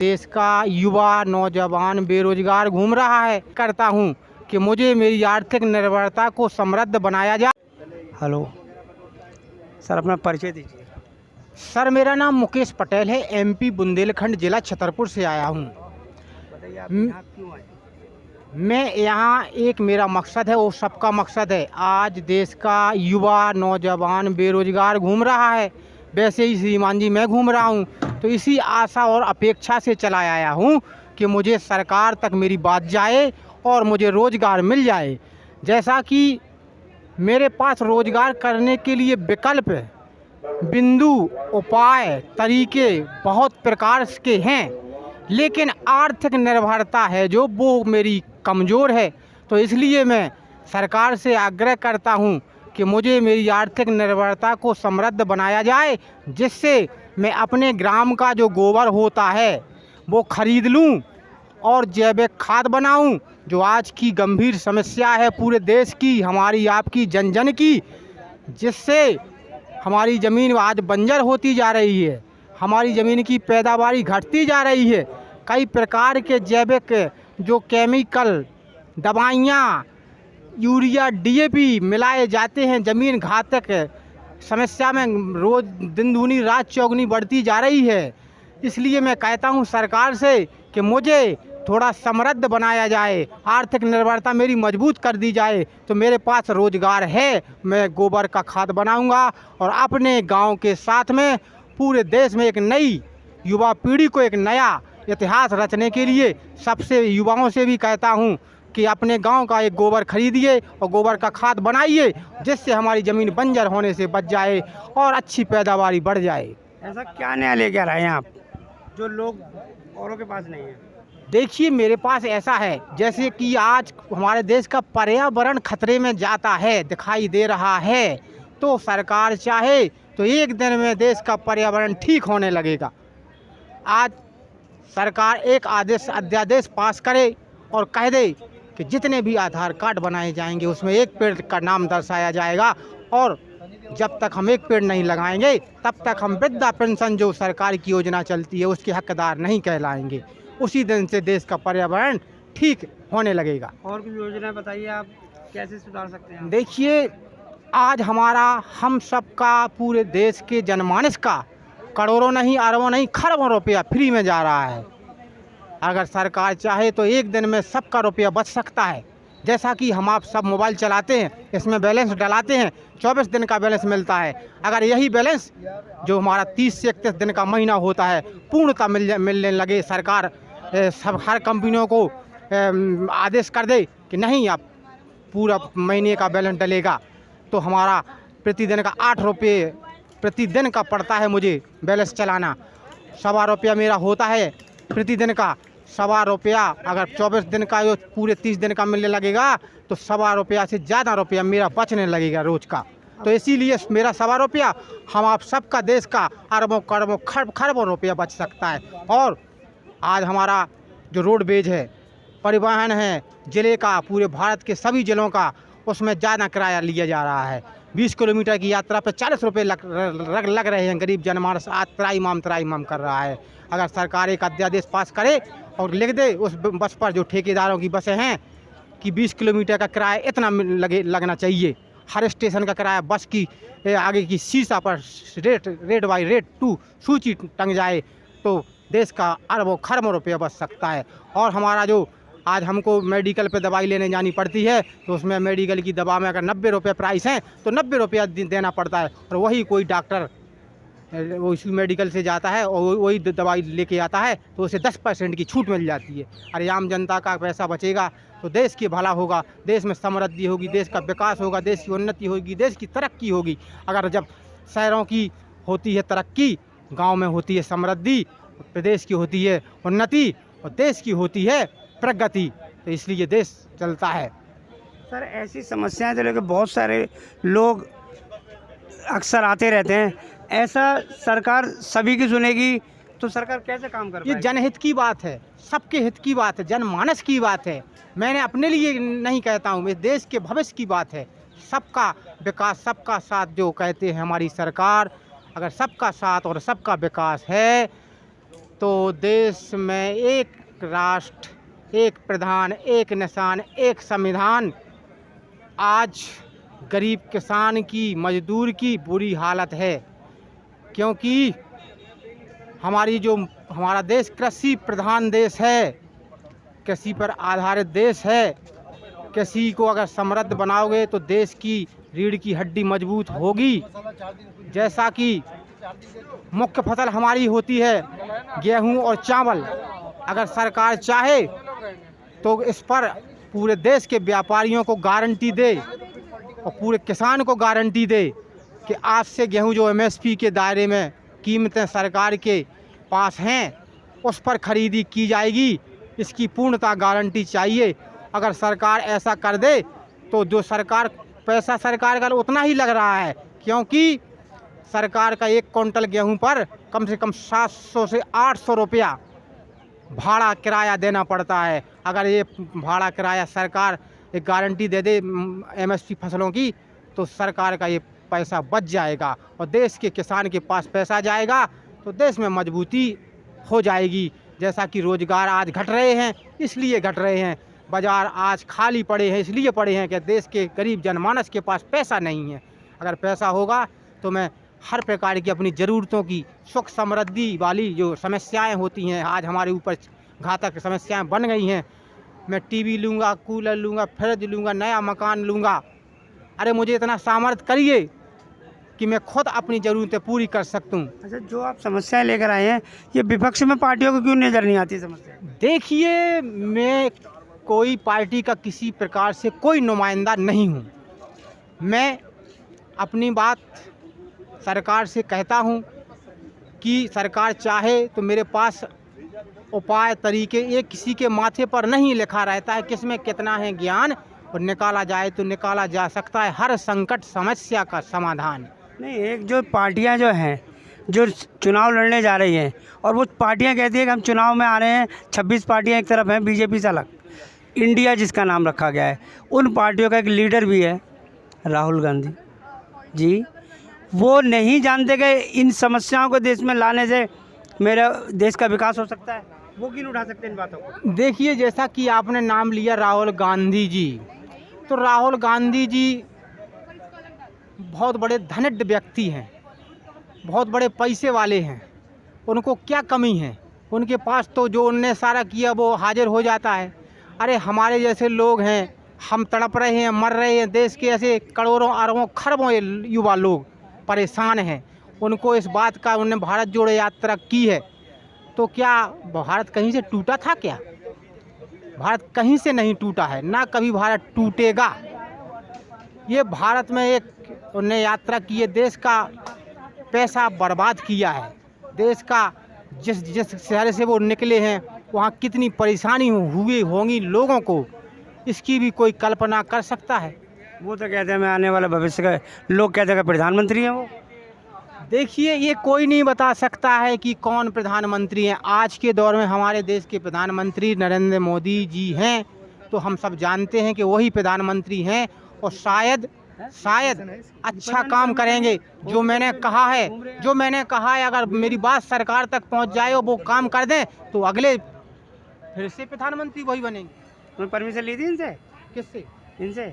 देश का युवा नौजवान बेरोजगार घूम रहा है। करता हूं कि मुझे मेरी आर्थिक निर्भरता को समृद्ध बनाया जाए। हेलो सर, अपना परिचय दीजिए। सर, मेरा नाम मुकेश पटेल है। एमपी बुंदेलखंड जिला छतरपुर से आया हूं। बताइए आप यहाँ क्यों आए? मैं यहाँ एक मेरा मकसद है, वो सबका मकसद है। आज देश का युवा नौजवान बेरोजगार घूम रहा है, वैसे ही श्रीमान जी मैं घूम रहा हूँ। तो इसी आशा और अपेक्षा से चला आया हूँ कि मुझे सरकार तक मेरी बात जाए और मुझे रोज़गार मिल जाए। जैसा कि मेरे पास रोज़गार करने के लिए विकल्प, बिंदु, उपाय, तरीके बहुत प्रकार के हैं, लेकिन आर्थिक निर्भरता है जो वो मेरी कमज़ोर है। तो इसलिए मैं सरकार से आग्रह करता हूं कि मुझे मेरी आर्थिक निर्भरता को समृद्ध बनाया जाए, जिससे मैं अपने ग्राम का जो गोबर होता है वो खरीद लूं और जैविक खाद बनाऊं, जो आज की गंभीर समस्या है पूरे देश की, हमारी आपकी जन जन की, जिससे हमारी ज़मीन आज बंजर होती जा रही है, हमारी ज़मीन की पैदावारी घटती जा रही है। कई प्रकार के जैविक जो केमिकल दवाइयाँ, यूरिया, डीएपी मिलाए जाते हैं, ज़मीन घातक समस्या में रोज़ दिन दूनी रात चौगुनी बढ़ती जा रही है। इसलिए मैं कहता हूँ सरकार से कि मुझे थोड़ा समृद्ध बनाया जाए, आर्थिक निर्भरता मेरी मजबूत कर दी जाए। तो मेरे पास रोज़गार है, मैं गोबर का खाद बनाऊंगा और अपने गांव के साथ में पूरे देश में एक नई युवा पीढ़ी को एक नया इतिहास रचने के लिए सबसे युवाओं से भी कहता हूं कि अपने गांव का एक गोबर खरीदिए और गोबर का खाद बनाइए, जिससे हमारी ज़मीन बंजर होने से बच जाए और अच्छी पैदावारी बढ़ जाए। ऐसा क्या नया लेके आ रहे हैं आप जो लोग औरों के पास नहीं है? देखिए, मेरे पास ऐसा है जैसे कि आज हमारे देश का पर्यावरण खतरे में जाता है, दिखाई दे रहा है। तो सरकार चाहे तो एक दिन में देश का पर्यावरण ठीक होने लगेगा। आज सरकार एक अध्यादेश पास करे और कह दे कि जितने भी आधार कार्ड बनाए जाएंगे उसमें एक पेड़ का नाम दर्शाया जाएगा, और जब तक हम एक पेड़ नहीं लगाएंगे तब तक हम वृद्धा पेंशन जो सरकार की योजना चलती है उसके हकदार नहीं कहलाएंगे। उसी दिन से देश का पर्यावरण ठीक होने लगेगा। और भी योजना बताइए, आप कैसे सुधार सकते हैं? देखिए, आज हमारा हम सब का पूरे देश के जनमानस का करोड़ों नहीं, अरबों नहीं, खरबों रुपया फ्री में जा रहा है। अगर सरकार चाहे तो एक दिन में सबका रुपया बच सकता है। जैसा कि हम आप सब मोबाइल चलाते हैं, इसमें बैलेंस डलाते हैं, 24 दिन का बैलेंस मिलता है। अगर यही बैलेंस जो हमारा 30 से 31 दिन का महीना होता है पूर्णतः मिलने लगे, सरकार सब हर कंपनियों को आदेश कर दे कि नहीं आप पूरा महीने का बैलेंस डलेगा, तो हमारा प्रतिदिन का 8 रुपये प्रतिदिन का पड़ता है मुझे बैलेंस चलाना। 1.25 रुपया मेरा होता है प्रतिदिन का। 1.25 रुपया अगर 24 दिन का जो पूरे 30 दिन का मिलने लगेगा तो 1.25 रुपया से ज़्यादा रुपया मेरा बचने लगेगा रोज़ का। तो इसीलिए मेरा 1.25 रुपया हम आप सबका देश का अरबों करोड़ों खरबों रुपया बच सकता है। और आज हमारा जो रोडवेज है, परिवहन है ज़िले का, पूरे भारत के सभी ज़िलों का, उसमें ज़्यादा किराया लिया जा रहा है। 20 किलोमीटर की यात्रा पर 40 रुपये लग रहे हैं। गरीब जनमानस आज त्राईमाम कर रहा है। अगर सरकार एक अध्यादेश पास करे और लिख दे उस बस पर, जो ठेकेदारों की बसें हैं, कि 20 किलोमीटर का किराया इतना लगना चाहिए, हर स्टेशन का किराया बस की आगे की शीशा पर रेट बाई रेट 2 सूची टंग जाए, तो देश का अरबों खरबों रुपया बच सकता है। और हमारा जो आज हमको मेडिकल पे दवाई लेने जानी पड़ती है, तो उसमें मेडिकल की दवा में अगर 90 रुपये प्राइस है तो 90 रुपया देना पड़ता है, और वही कोई डॉक्टर उसी मेडिकल से जाता है और वही दवाई लेके आता है तो उसे 10% की छूट मिल जाती है। अरे आम जनता का पैसा बचेगा तो देश की भला होगा, देश में समृद्धि होगी, देश का विकास होगा, देश की उन्नति होगी, देश की तरक्की होगी। अगर जब शहरों की होती है तरक्की, गाँव में होती है समृद्धि, प्रदेश की होती है उन्नति और देश की होती है प्रगति, तो इसलिए देश चलता है। सर, ऐसी समस्याएं तो लेकर बहुत सारे लोग अक्सर आते रहते हैं, ऐसा सरकार सभी की सुनेगी तो सरकार कैसे काम कर पाएगी? ये जनहित की बात है, सबके हित की बात है, जनमानस की बात है। मैंने अपने लिए नहीं कहता हूँ, इस देश के भविष्य की बात है। सबका विकास, सबका साथ जो कहते हैं हमारी सरकार, अगर सबका साथ और सबका विकास है तो देश में एक राष्ट्र, एक प्रधान, एक निशान, एक संविधान, आज गरीब किसान की, मजदूर की बुरी हालत है। क्योंकि हमारा देश कृषि प्रधान देश है, कृषि पर आधारित देश है। कृषि को अगर समृद्ध बनाओगे तो देश की रीढ़ की हड्डी मजबूत होगी। जैसा कि मुख्य फसल हमारी होती है गेहूं और चावल, अगर सरकार चाहे तो इस पर पूरे देश के व्यापारियों को गारंटी दे और पूरे किसान को गारंटी दे कि आज से गेहूं जो एमएसपी के दायरे में कीमतें सरकार के पास हैं उस पर खरीदी की जाएगी। इसकी पूर्णतः गारंटी चाहिए। अगर सरकार ऐसा कर दे तो जो पैसा सरकार का उतना ही लग रहा है, क्योंकि सरकार का 1 क्विंटल गेहूं पर कम से कम 700 से 800 रुपया भाड़ा किराया देना पड़ता है। अगर ये भाड़ा किराया सरकार एक गारंटी दे दे एमएसपी फसलों की तो सरकार का ये पैसा बच जाएगा और देश के किसान के पास पैसा जाएगा तो देश में मजबूती हो जाएगी। जैसा कि रोज़गार आज घट रहे हैं, इसलिए घट रहे हैं, बाज़ार आज खाली पड़े हैं इसलिए पड़े हैं कि देश के गरीब जनमानस के पास पैसा नहीं है। अगर पैसा होगा तो मैं हर प्रकार की अपनी ज़रूरतों की सुख समृद्धि वाली जो समस्याएं होती हैं, आज हमारे ऊपर घातक समस्याएं बन गई हैं, मैं टीवी लूँगा, कूलर लूँगा, फ्रिज लूँगा, नया मकान लूँगा। अरे मुझे इतना सामर्थ्य करिए कि मैं खुद अपनी ज़रूरतें पूरी कर सकूं। अच्छा, जो आप समस्याएं लेकर आए हैं ये विपक्ष में पार्टियों को क्यों नज़र नहीं आती समस्या? देखिए, मैं कोई पार्टी का किसी प्रकार से कोई नुमाइंदा नहीं हूं। मैं अपनी बात सरकार से कहता हूं कि सरकार चाहे तो मेरे पास उपाय तरीके ये किसी के माथे पर नहीं लिखा रहता है, किसमें कितना है ज्ञान, और निकाला जाए तो निकाला जा सकता है हर संकट समस्या का समाधान। नहीं, एक जो पार्टियां जो हैं जो चुनाव लड़ने जा रही हैं और वो पार्टियां कहती है कि हम चुनाव में आ रहे हैं, 26 पार्टियां एक तरफ हैं, बीजेपी से अलग इंडिया जिसका नाम रखा गया है, उन पार्टियों का एक लीडर भी है राहुल गांधी जी। वो नहीं जानते कि इन समस्याओं को देश में लाने से मेरा देश का विकास हो सकता है, वो क्यों उठा सकते हैं इन बातों को? देखिए, जैसा कि आपने नाम लिया राहुल गांधी जी, तो राहुल गांधी जी बहुत बड़े धनिक व्यक्ति हैं, बहुत बड़े पैसे वाले हैं। उनको क्या कमी है? उनके पास तो जो उनने सारा किया वो हाजिर हो जाता है। अरे हमारे जैसे लोग हैं, हम तड़प रहे हैं, मर रहे हैं, देश के ऐसे करोड़ों अरबों खरबों युवा लोग परेशान हैं। उनको इस बात का, उन्होंने भारत जोड़ो यात्रा की है, तो क्या भारत कहीं से टूटा था क्या? भारत कहीं से नहीं टूटा है, ना कभी भारत टूटेगा। ये भारत में एक उन्होंने यात्रा की है, देश का पैसा बर्बाद किया है, देश का जिस शहर से वो निकले हैं वहाँ कितनी परेशानी हुई होंगी लोगों को, इसकी भी कोई कल्पना कर सकता है? वो तो कहते हैं मैं आने वाला भविष्य का, लोग कहते हैं कि प्रधानमंत्री हैं वो। देखिए, ये कोई नहीं बता सकता है कि कौन प्रधानमंत्री हैं। आज के दौर में हमारे देश के प्रधानमंत्री नरेंद्र मोदी जी हैं, तो हम सब जानते हैं कि वही प्रधानमंत्री हैं और शायद अच्छा काम करेंगे। जो मैंने कहा है, अगर मेरी बात सरकार तक पहुंच जाए और वो काम कर दें तो अगले फिर से प्रधानमंत्री वही बनेंगे। परमिशन ली थी इनसे? किससे? इनसे